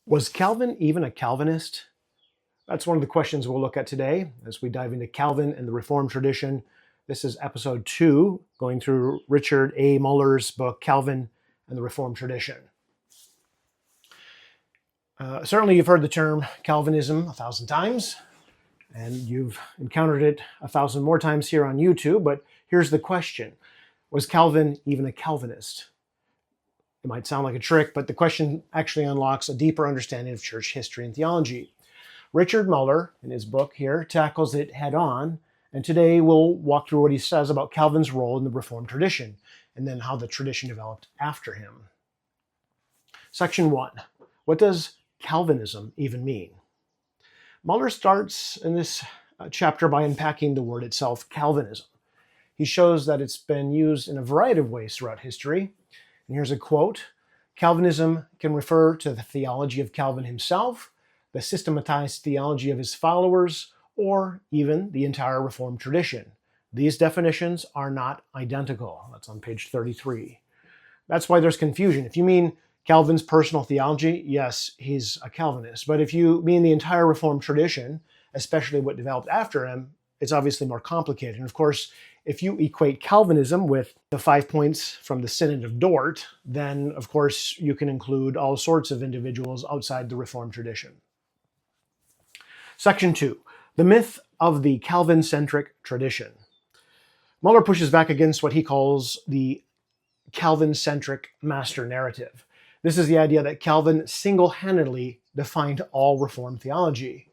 Was Calvin even a Calvinist? That's one of the questions we'll look at today as we dive into Calvin and the Reformed tradition. This is episode 2, going through Richard A. Muller's book, Calvin and the Reformed Tradition. Certainly you've heard the term Calvinism 1,000 times, and you've encountered it 1,000 more times here on YouTube, but here's the question. Was Calvin even a Calvinist? It might sound like a trick, but the question actually unlocks a deeper understanding of church history and theology. Richard Muller, in his book here, tackles it head on, and today we'll walk through what he says about Calvin's role in the Reformed tradition, and then how the tradition developed after him. Section 1. What does Calvinism even mean? Muller starts in this chapter by unpacking the word itself, Calvinism. He shows that it's been used in a variety of ways throughout history. And here's a quote. Calvinism can refer to the theology of Calvin himself, the systematized theology of his followers, or even the entire Reformed tradition. These definitions are not identical. That's on page 33. That's why there's confusion. If you mean Calvin's personal theology, yes, he's a Calvinist. But if you mean the entire Reformed tradition, especially what developed after him, it's obviously more complicated. And of course, if you equate Calvinism with the 5 points from the Synod of Dort, then of course you can include all sorts of individuals outside the Reformed tradition. Section 2, the myth of the Calvin-centric tradition. Muller pushes back against what he calls the Calvin-centric master narrative. This is the idea that Calvin single-handedly defined all Reformed theology.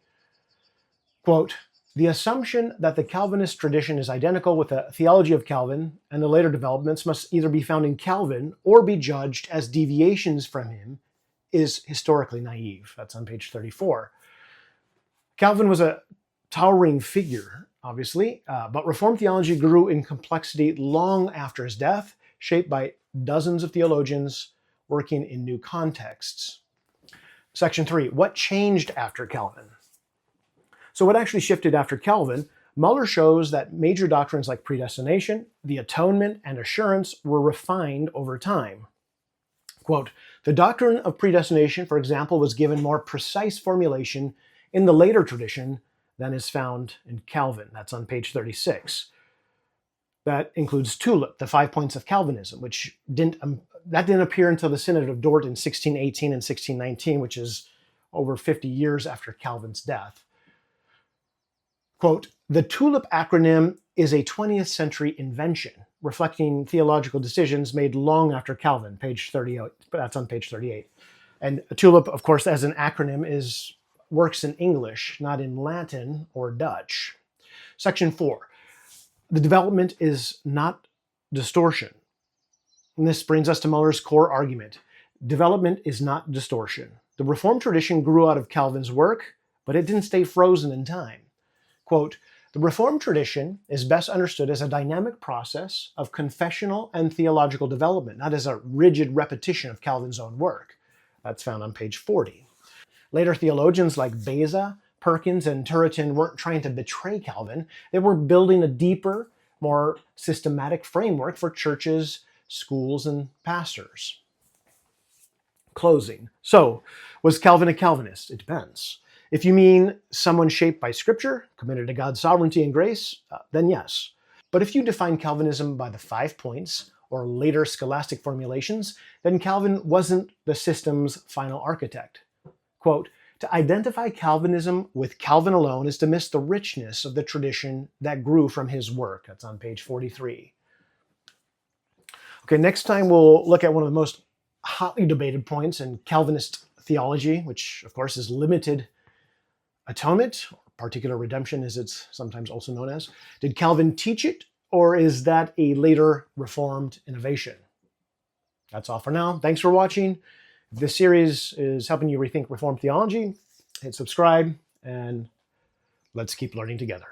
Quote, the assumption that the Calvinist tradition is identical with the theology of Calvin and the later developments must either be found in Calvin or be judged as deviations from him is historically naive. That's on page 34. Calvin was a towering figure, obviously, but Reformed theology grew in complexity long after his death, shaped by dozens of theologians working in new contexts. Section 3, what changed after Calvin? So what actually shifted after Calvin? Muller shows that major doctrines like predestination, the atonement, and assurance were refined over time. Quote, the doctrine of predestination, for example, was given more precise formulation in the later tradition than is found in Calvin. That's on page 36. That includes TULIP, the 5 points of Calvinism, which didn't appear until the Synod of Dort in 1618 and 1619, which is over 50 years after Calvin's death. Quote, the TULIP acronym is a 20th century invention, reflecting theological decisions made long after Calvin, page 38. That's on page 38. And TULIP, of course, as an acronym, works in English, not in Latin or Dutch. Section 4, the development is not distortion. And this brings us to Muller's core argument. Development is not distortion. The Reformed tradition grew out of Calvin's work, but it didn't stay frozen in time. Quote, the Reformed tradition is best understood as a dynamic process of confessional and theological development, not as a rigid repetition of Calvin's own work. That's found on page 40. Later theologians like Beza, Perkins, and Turretin weren't trying to betray Calvin. They were building a deeper, more systematic framework for churches, schools, and pastors. Closing. So, was Calvin a Calvinist? It depends. If you mean someone shaped by Scripture, committed to God's sovereignty and grace, then yes. But if you define Calvinism by the 5 points or later scholastic formulations, then Calvin wasn't the system's final architect. Quote, to identify Calvinism with Calvin alone is to miss the richness of the tradition that grew from his work. That's on page 43. Okay, next time we'll look at one of the most hotly debated points in Calvinist theology, which of course is limited atonement, or particular redemption as it's sometimes also known as. Did Calvin teach it, or is that a later Reformed innovation? That's all for now. Thanks for watching. If this series is helping you rethink Reformed theology, hit subscribe, and let's keep learning together.